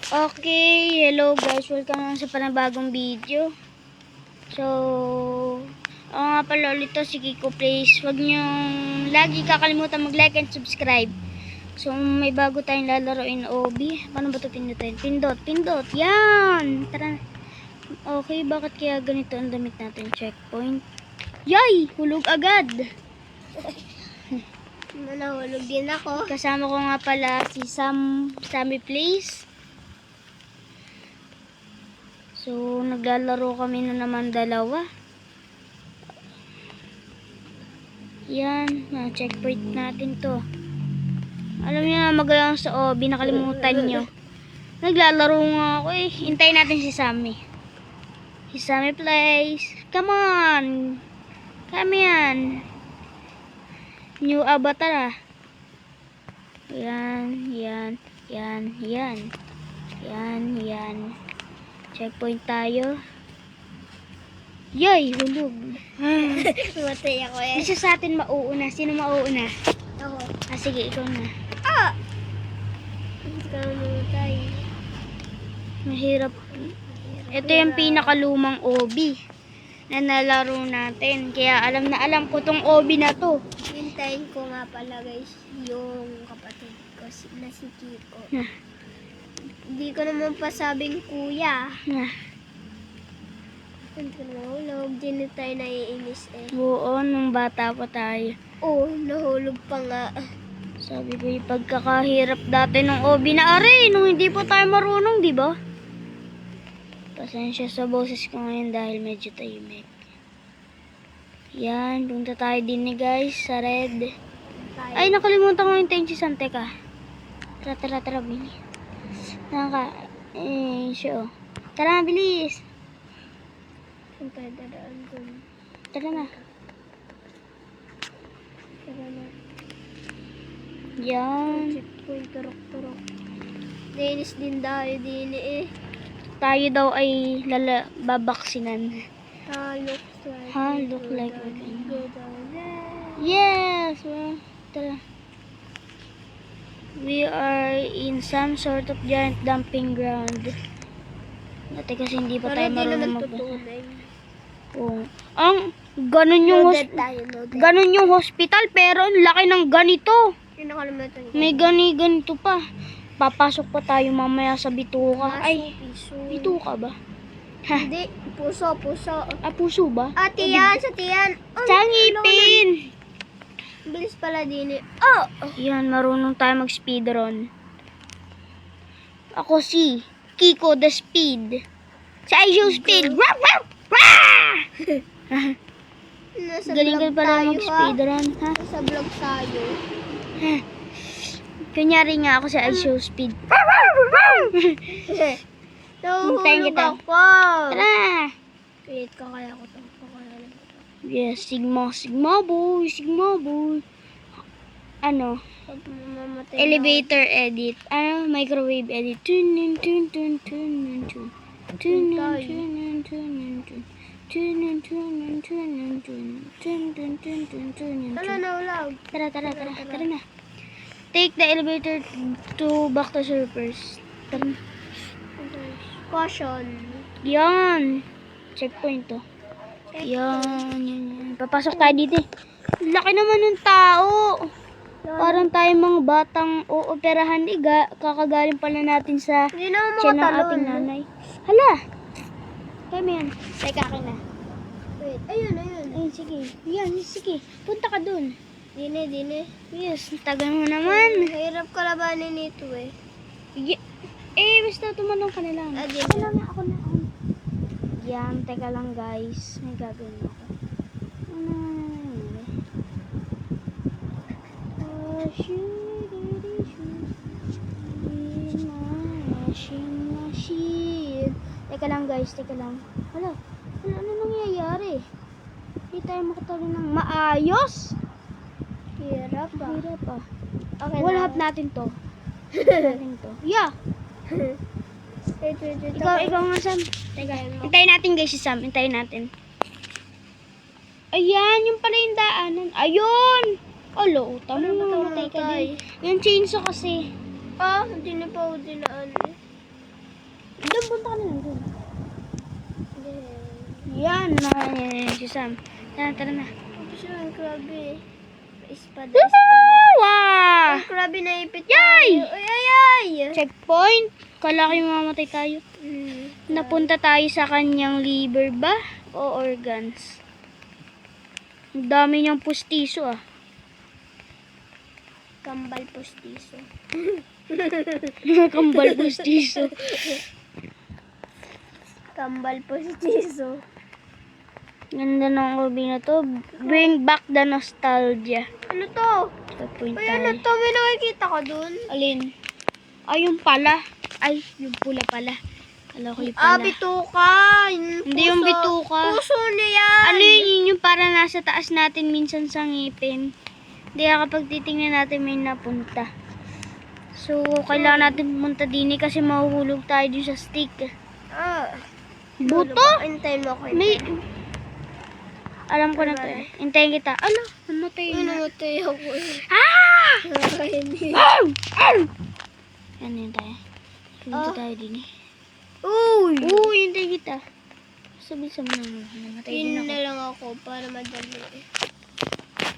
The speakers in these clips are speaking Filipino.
Okay, hello guys, welcome naman sa panibagong video. So, ako nga pala ulit to, si Kiko. Please, huwag niyong lagi kakalimutan mag-like and subscribe. So, may bago tayong lalaroin OB. Paano ba ito pindutin? Pindot, yan! Tara. Okay, bakit kaya ganito ang damit natin? Checkpoint. Yay! Hulog agad! Nahulog din ako. Kasama ko nga pala si Sammy Place. So, naglalaro kami na naman dalawa. Yan, checkpoint natin to. Alam niyo na magalang sa OB, nakalimutan nyo. Naglalaro nga ako eh. Hintayin natin si Sammy. Si Sammy Place. Come on! Come yan. New avatar ah. Yan. Checkpoint tayo. Yay! Hulog. Matay ako eh. Isa sa atin mauuna. Sino mauuna? Ako. Sige, ikaw na. Hindi ka mamatay. Mahirap. Ito yung pinakalumang OB na nalaro natin. Kaya alam na alam ko tong OB na to. Hintayin ko nga pala guys yung kapatid ko na si Kiko. Hindi ko naman pasabing kuya. Nahulog. Di na tayo naiinis eh. Oo, nung bata pa tayo. Oo, nahulog pa nga. Sabi ko yung pagkakahirap dati ng OB na aray, nung hindi po tayo marunong, di ba? Pasensya sa boses ko ngayon dahil medyo tahimik. Yan, punta tayo din ni guys sa red. Ay, nakalimutan ko yung tenchi sante ka. Tara, bilis. Show. Tara, bilis. Saan tayo dadaan dun? Tara na. Tara na. Yan. Checkpoint, turok. Dinis din tayo din eh. Tayo daw ay babaksinan. Look like we can go down there. Yes! Well, tara. We are in some sort of giant dumping ground. Dati kasi hindi pa tayo marunong magbasa. Oh. Ganun yung hospital pero ang laki ng ganito. May ganito pa. Papasok pa tayo mamaya sa bituka. Ay, bituka ba? Hindi, puso. Puso ba? Tiyan, sa tiyan. Sa ngipin. Bilis pala din eh. Yan, marunong tayo mag-speedrun. Ako si Kiko the Speed. Sa ISO Speed. Galing pala mag-speedrun, ha? Sa vlog tayo. Kunyari nga ako sa ISO Speed. Hintayin kita. Ako. Tara! Wait, kakaya ko to. Yes, Sigma boy. Ano? Elevator edit. Microwave edit. Tun. Tara na. Take the elevator to back to surface. Tara na. Caution. Yan. Checkpoint to. Yan. Papasok tayo dito eh. Laki naman ng tao. Parang tayo mga batang ooperahan kakagaling pala natin sa Hindi naman tiyan ng makatalon. ating nanay. Hala! Kaya mo yan. Teka, akin na. Wait, ayun. Ayun, sige. Punta ka dun. Dine. Yes, tagal mo naman. Hirap kalabanin nito eh. Basta tumanong ka na lang. Ako na. Yan, teka lang guys. May gagawin ako. Teka lang guys, Hala, ano nangyayari? Hindi tayo makatalo ng maayos. Hirap ah. Okay, Wallhap natin to. Yeah. Wait. Ikaw nga Sam. Teka, hintayin natin guys si Sam. Hintayin natin. Ayan, yung pala yung daanan. Ayun! Alo, tama na matay ka din. Yung chainsaw kasi. Hindi na pa ako dinaan eh. Doon, punta ka na lang doon. Yan, si Sam. Tara na. Ang grabe. Espada, Woohoo! espada. Wow! Ang grabe na ipit Yay! tayo. Ay! Checkpoint. Kala ko mamatay tayo. Napunta tayo sa kanyang liver ba? O organs? Ang dami niyang pustiso ah. Kambal postiso. Kambal pustiso. Kambal postiso. Ganda ng obi na to. Bring back the nostalgia. Ano to? Checkpoint Ay, ano tayo. to? May nakikita ka dun? Alin? Ay, yung pala. Ay, yung pula pala. Alam ko yung pala. Bituka. Hindi yung bituka. Puso na yan. Ano yun yung para nasa taas natin minsan sa ngipin. Hindi kapag titingnan natin may napunta. So, kailangan natin pumunta din kasi mahuhulog tayo dun sa stick. Ah. Buto? Hintayin mo ako. May... Alam ko na to eh. Hintayin kita. Ano? Namatay na. Namatay ako. Ah! Hindi. Ano yun tayo? Pumunta tayo din eh. Uy! Uy, hintayin kita. Sabi-sabi na namatay din Yun ako. na lang ako para madali.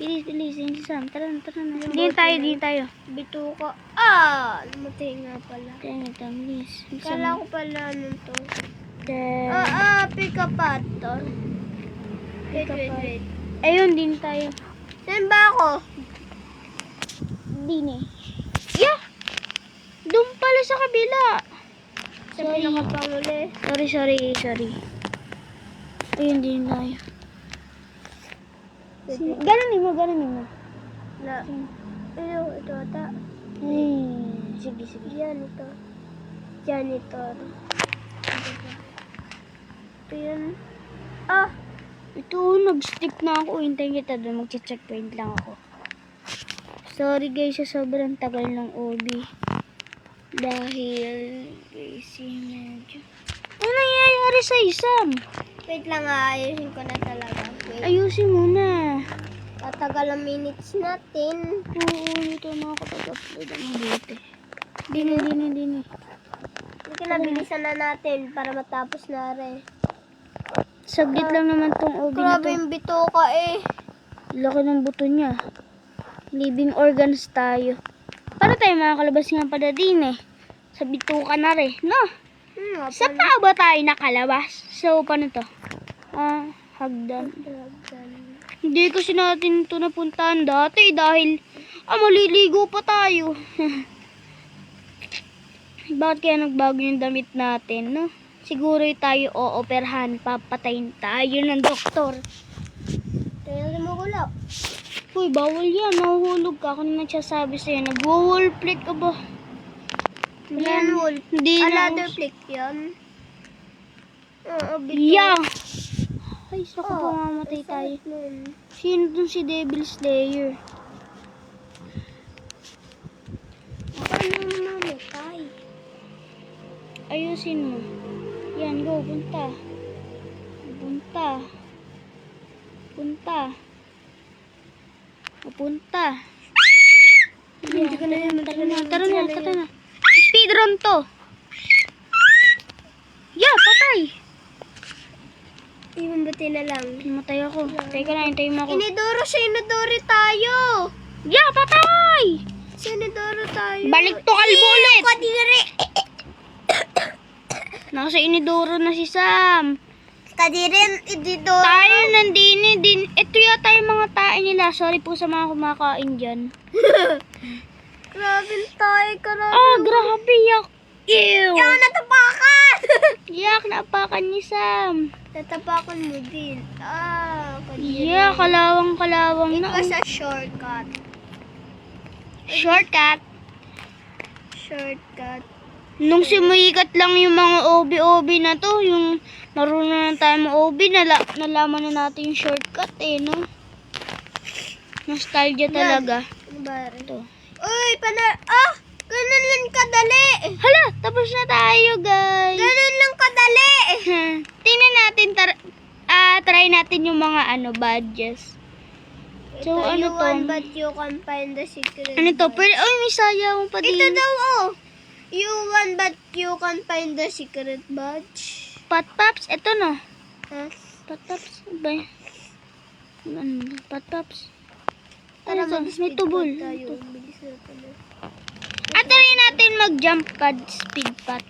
Bilis, yun si Sam. Tara na. Din tayo. Bituka. Ah! Namatay nga pala. Hintayin kita, bilis. Kala ko pala ano to. Then, Pick up at to. Wait. ayun din tayo. Saan ba ako? Din eh. Yeah! Doon pala sa kabila. Sa pinakapanguli. Sorry. Ayun din tayo. Ganunin mo. Na. Ito ata. Ay, sige. Yan ito. Janitor. Ito yan. Ah! Ito, nag-stick na ako. Hintayin kita doon. Mag-checkpoint lang ako. Sorry guys, sa sobrang tagal ng OB. Dahil, busy medyo. Ano nangyayari sa Sam? Wait lang, ayusin ko na talaga. Wait. Ayusin mo na. Tatagal ang minutes natin. Oo, ito na ako pag-upload ang mabuti. Dini. Hindi na bilisan na natin para matapos na rin. Saglit lang naman tong OB na Grabe to. yung bituka eh. Laki ng buto niya. Living organs tayo. Para tayo makakalabas nga pala din eh. Sa bituka na rin, no? Sa paa ba tayo nakalabas? So, paano to? Hagdan. Hindi kasi natin ito napuntahan dati dahil maliligo pa tayo. Bakit kaya nagbago yung damit natin, no? Siguro tayo ooperahan, papatayin tayo ng doktor. Tingnan mo gulap. Uy, bawal yan. Nahuhulog ka. Ako na nagsasabi sa'yo. Nag-wall plate ka ba? Yan, wolf. Hindi na. Another flick yan. Yeah! Ay, saka pamamatay tayo. Sino dun si Devil Slayer? Paano mamatay? Ayusin mo. Yan, go. Punta. Hindi ko na yun. Tara na. Speedrun to. Yeah, patay. Ibubuti na lang. Matay ako. Teka na, hintayin mo ako. Inidoro tayo. Yeah, patay! Sinidoro tayo. Balik to kalbo ulit. Kadiri. Nasa inidoro na si Sam. Kadirin, ididoro. Tayo nandini din. Ito yata yung mga tae nila. Sorry po sa mga kumakain dyan. Grabe tayo, grabe. Grabe yak. Ew. Yan, natapakan. Yak, naapakan ni Sam. Natapakan mo din. Kadiri. Yeah, kalawang It na. was a shortcut. Shortcut. Nung sumikat lang yung mga OB na to, yung marunong na tayo ma-OB, nalaman na natin yung shortcut no? Nostalgia talaga. Ano ba rin? Ito. Uy, ganun lang kadali. Hala, tapos na tayo guys. Ganun lang kadali. Tingnan natin, try natin yung mga badges. So, Ito ano yung to? one, but you can find the secret. Ano to? Ay, may sayaw pa din. Ito daw, You want but you can find the secret badge. Patpaps, eto no. Ha? Patpaps, ano ba? Ano? Patpaps. Tara, Ano to? May mag-speed tubol. pad tayo. Bilis na pala. At try natin mag-jump pad, speed pad.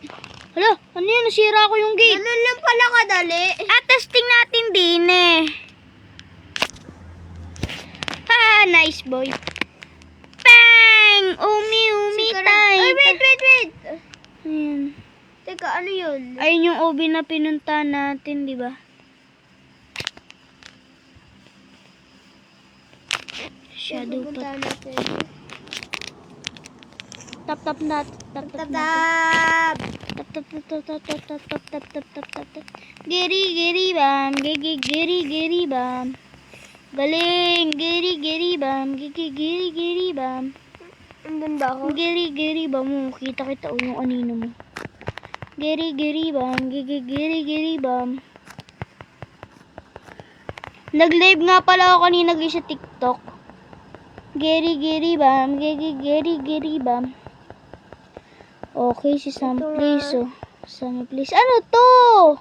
Hala, ano yun? Nasira ko yung gate. Ganun lang pala kadali. At testing natin din eh. Ha, nice boy. Bang! Umi Secret- time. Ay, wait. Ayan. Teka, ano yun? Ayun yung OB na pinunta natin, di ba? Shadow pa. Pupuntahan natin. Tap tap nat. Tap tap nat. Tap! Tap tap tap tap tap tap tap tap tap tap tap tap tap. Giri bam, giri bam. Galing, giri bam, giri bam. Andun ba ako? Giri bam mo, kita yung anino mo. Giri bam, giri bam. Nag-live nga pala ako kanina guys sa TikTok. Giri bam, giri bam. Okay, si Sam Ito please nga. oh. Sam please. Ano to?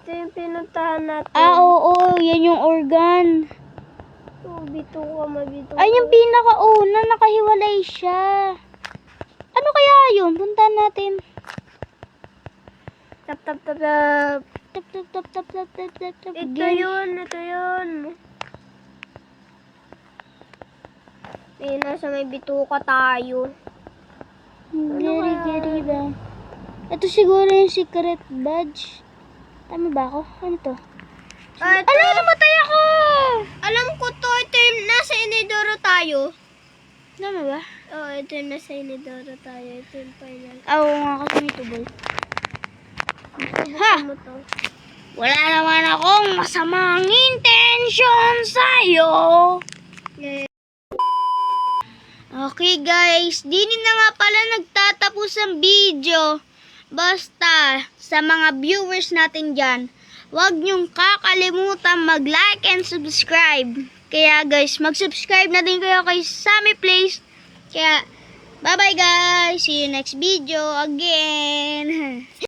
Ito yung pinuntahan natin. Oo, yan yung organ. Ito, bito ka, mabito. Ay, yung pinakauna, nakahiwalay siya. Ano kaya yun? Puntahan natin. Tap. Tap tap tap tap tap tap tap tap. Ito yun. Eh, nasa may bituka tayo. Giri ba? Ito siguro yung secret badge. Tama ba ako? Ano to? Ito, Ano, namatay ako! alam ko to. Ito yung nasa Inidoro tayo. Tama ba? Oo, ito yung nasa Inidoro tayo. Ito yung final. Oo nga kasi may tubol. Ha! Ano to? Wala naman akong masamang intention sa'yo. Eh, Okay guys, dini na nga pala nagtatapos ang video. Basta, sa mga viewers natin dyan, huwag niyong kakalimutan mag-like and subscribe. Kaya guys, mag-subscribe na din kayo kay Sammy Place. Kaya, bye-bye guys. See you next video again.